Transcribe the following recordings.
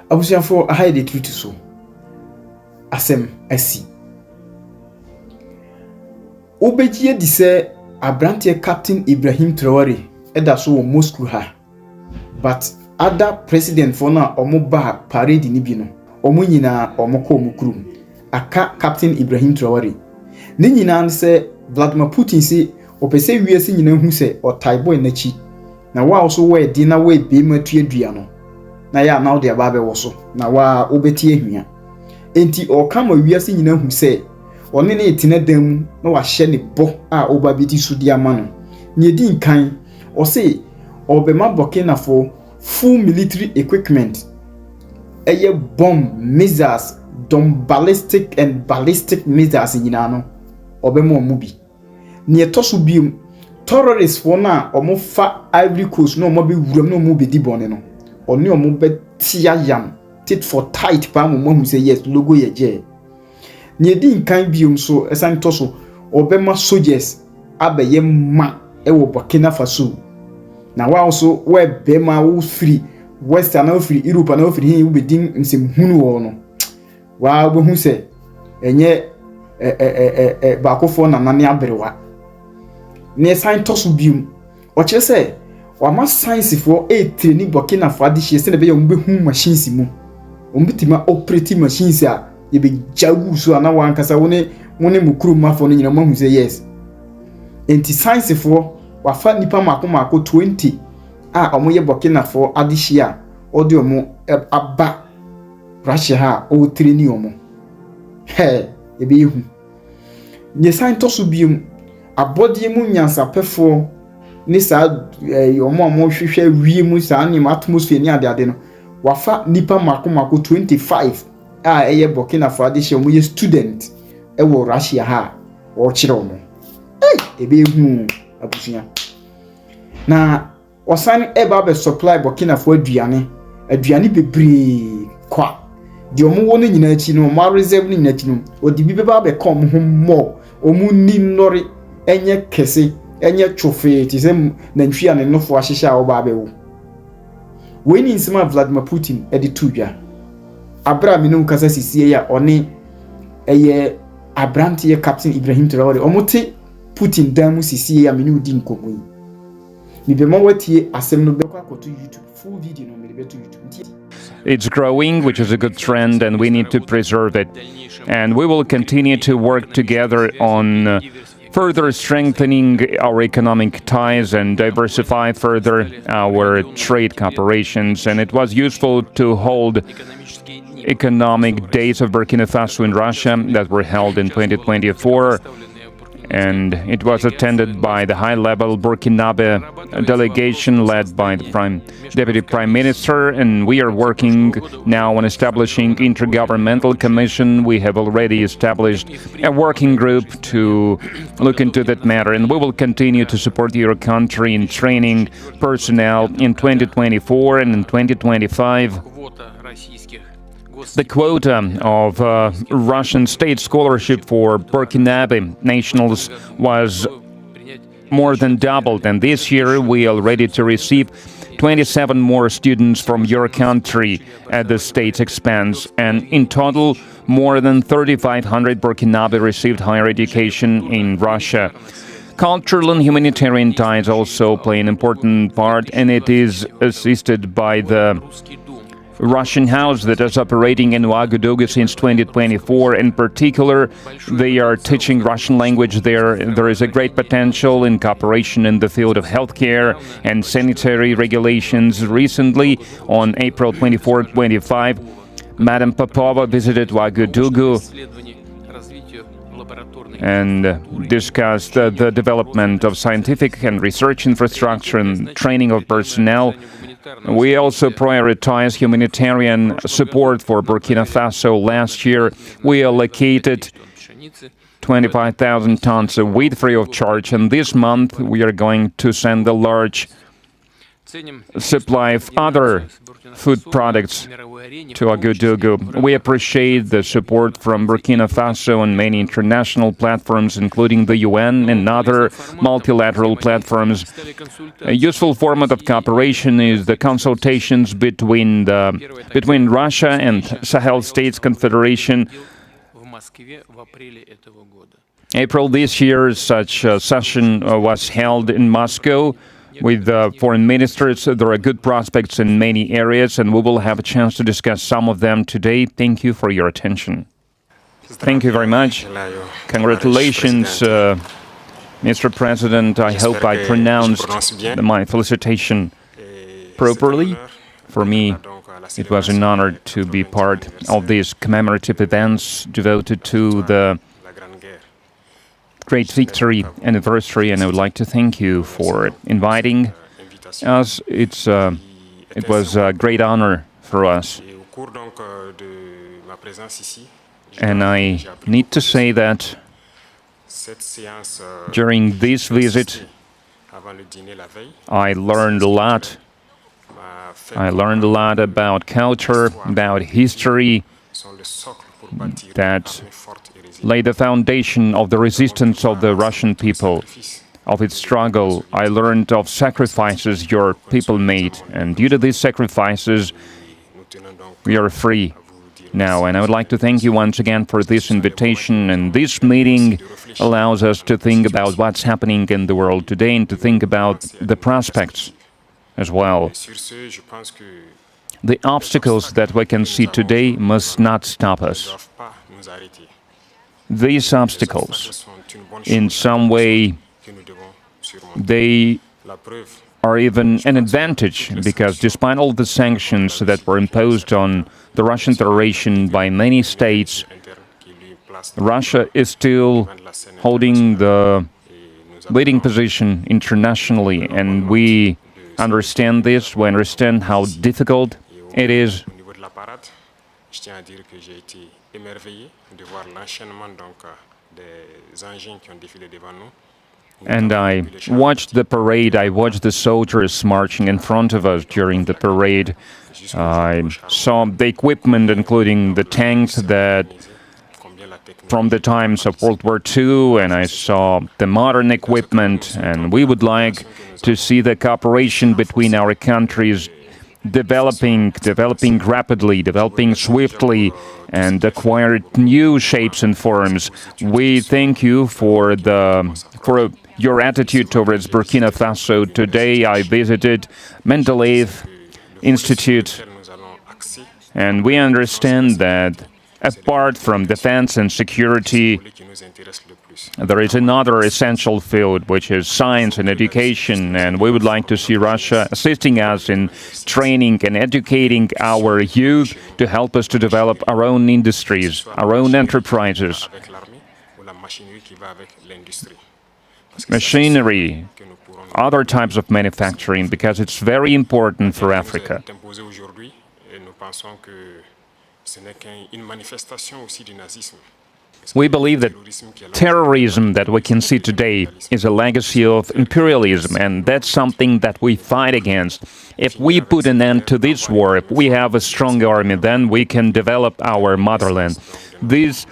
abusuafo aha de tutu so asem asi obegie di se abrante Captain Ibrahim Traore eda so wo Moscow ha, but other president for na omo ba parade ni bi no omo nyina omo ko omukurum aka Captain Ibrahim Traore ne nyina se Vladimir Putin se opese wiase nyina hu se otaibo enachi na wa also we di na we be matu adua no na ya now de aba be wo so na wa obeti ahua enti o kama wiase nyina hu se one ne etina dam na wa hye ne bo a oba beti so di ama no ne di nkan o se obema Burkina for full military equipment eye bomb missiles ballistic missiles nyina no obema omubi ne etoso biom terrorists for na omo fa Ivory Coast no omo be wuram no omo be di bone no oni omo be tia yam tit for tight pa mo hu say yes logo ye je ne di nkan biom so esan toso obema soldiers abaye ma e wo Burkina Faso na wa also we be ma wo free western na free Europe na free hin wo be din nsem hunu wo no wa bo hu say enye ba kofo na nane aberewa ne san toso biom o kire say wa ma science for training Burkina Faso hie se na be yom be hu machines mu ombitima operating machines a ye be jagu so na wa nkasa woni mukuru mafo no nyina ma hu say yes enti science for wa fa nipa mako 20 a omoye Burkina Faso adihia odi omo aba Russia ha o training omo ye be hu nye san toso biom abodie mu nyansa pefo ni sa omo hwehwe wie mu sa ni atmosphere ni ade no wafa nipa mako 25 a eye Burkina Faso adihia omo ye student e wo Russia ha wo kire omo ebe hu abusuya na osan eba be supply Burkina Faso aduane bebre kwa di omo wo no nyina achi no ma reserve no nyina achi no odi bi beba be kom ho mo omu ni nori enye kese enye chofe ti se nantwi ane nofo ahyehya a oba bewo we ni nsema Vladimir Putin edi tudwa abra minu kasa sisie ya one eye abrante ye Captain Ibrahim Traore omote Putin damu sisie ya minu di nkomo yi mi be ma watie asem no be kwa koto YouTube full video no me be to YouTube. It's growing, which is a good trend, and we need to preserve it. And we will continue to work together on further strengthening our economic ties and diversify further our trade cooperations. And it was useful to hold economic days of Burkina Faso in Russia that were held in 2024. And it was attended by the high-level Burkinabe delegation led by the Deputy Prime Minister, and we are working now on establishing intergovernmental commission. We have already established a working group to look into that matter, and we will continue to support your country in training personnel in 2024 and in 2025. The quota of Russian state scholarship for Burkinabe nationals was more than doubled, and this year we are ready to receive 27 more students from your country at the state's expense, and in total more than 3,500 Burkinabe received higher education in Russia. Cultural and humanitarian ties also play an important part, and it is assisted by the Russian house that is operating in Ouagadougou since 2024. In particular, they are teaching Russian language there. There is a great potential in cooperation in the field of healthcare and sanitary regulations. Recently, on April 24-25, Madam Popova visited Ouagadougou and discussed the development of scientific and research infrastructure and training of personnel. We also prioritize humanitarian support for Burkina Faso. Last year, we allocated 25,000 tons of wheat free of charge, and this month we are going to send a large supply of other food products to Ouagadougou. We appreciate the support from Burkina Faso on many international platforms, including the UN and other multilateral platforms. A useful format of cooperation is the consultations between Russia and Sahel States Confederation. April this year, such a session was held in Moscow with foreign ministers. There are good prospects in many areas, and we will have a chance to discuss some of them today. Thank you for your attention. Thank you very much. Congratulations, Mr. President. I hope I pronounced my felicitation properly. For me, it was an honor to be part of these commemorative events devoted to the great victory anniversary, and I would like to thank you for inviting us. It was a great honor for us. And I need to say that during this visit, I learned a lot. I learned a lot about culture, about history, that laid the foundation of the resistance of the Russian people, of its struggle. I learned of sacrifices your people made, and due to these sacrifices, we are free now. And I would like to thank you once again for this invitation, and this meeting allows us to think about what's happening in the world today and to think about the prospects as well. The obstacles that we can see today must not stop us. These obstacles, in some way, they are even an advantage, because despite all the sanctions that were imposed on the Russian Federation by many states, Russia is still holding the leading position internationally, and we understand this. We understand how difficult it is. And I watched the parade, I watched the soldiers marching in front of us during the parade. I saw the equipment, including the tanks that from the times of World War II, and I saw the modern equipment, and we would like to see the cooperation between our countries developing rapidly, developing swiftly, and acquire new shapes and forms. We thank you for your attitude towards Burkina Faso. Today I visited Mendeleev Institute, and we understand that apart from defense and security, there is another essential field, which is science and education, and we would like to see Russia assisting us in training and educating our youth to help us to develop our own industries, our own enterprises. Machinery, other types of manufacturing, because it's very important for Africa. We believe that terrorism that we can see today is a legacy of imperialism, and that's something that we fight against. If we put an end to this war, if we have a strong army, then we can develop our motherland. This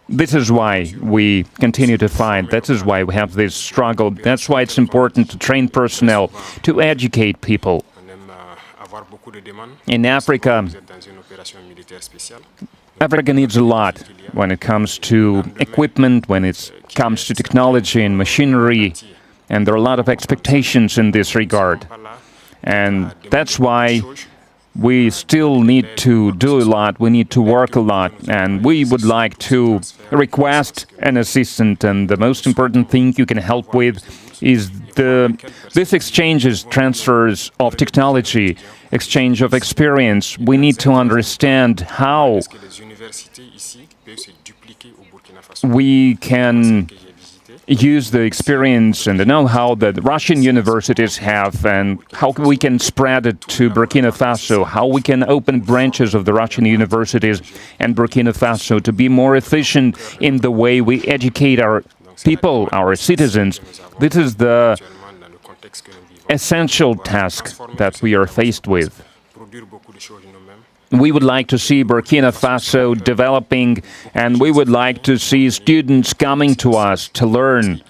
is why we continue to fight. That is why we have this struggle. That's why it's important to train personnel, to educate people. In Africa, Africa needs a lot when it comes to equipment, when it comes to technology and machinery, and there are a lot of expectations in this regard. And that's why we still need to do a lot, we need to work a lot, and we would like to request an assistant, and the most important thing you can help with is this exchanges, transfers of technology, exchange of experience. We need to understand how we can use the experience and the know-how that Russian universities have, and how we can spread it to Burkina Faso, how we can open branches of the Russian universities and Burkina Faso to be more efficient in the way we educate our people, our citizens. This is the essential task that we are faced with. We would like to see Burkina Faso developing, and we would like to see students coming to us to learn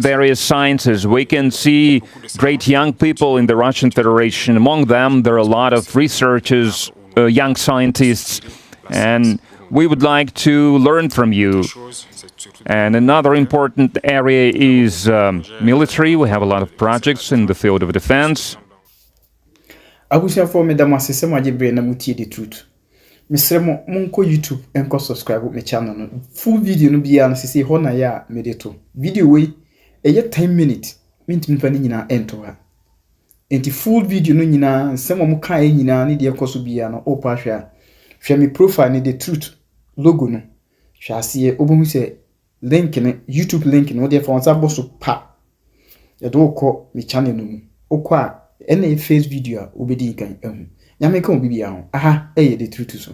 various sciences. We can see great young people in the Russian Federation. Among them, there are a lot of researchers, young scientists, and we would like to learn from you. And another important area is military. We have a lot of projects in the field of defense. Abusiafo medam asese maje bre na mutie the truth. Misre mo monko YouTube enko subscribe me channel no. Full video no bia no sese ho na ya medeto. Video we eye 10 minutes. Minti fa ni nyina ento ha. Enti full video no nyina nsem mo kan nyina ne de enko so bia no opa hwa. Hwa me profile ne the truth logo no. Hwa ase obohu se link ne YouTube link no de fa onsa boso pa. Ya do ko me channel no mu. Okwa ene face video a obedi kan nyame ka obi bia ho aha the truth so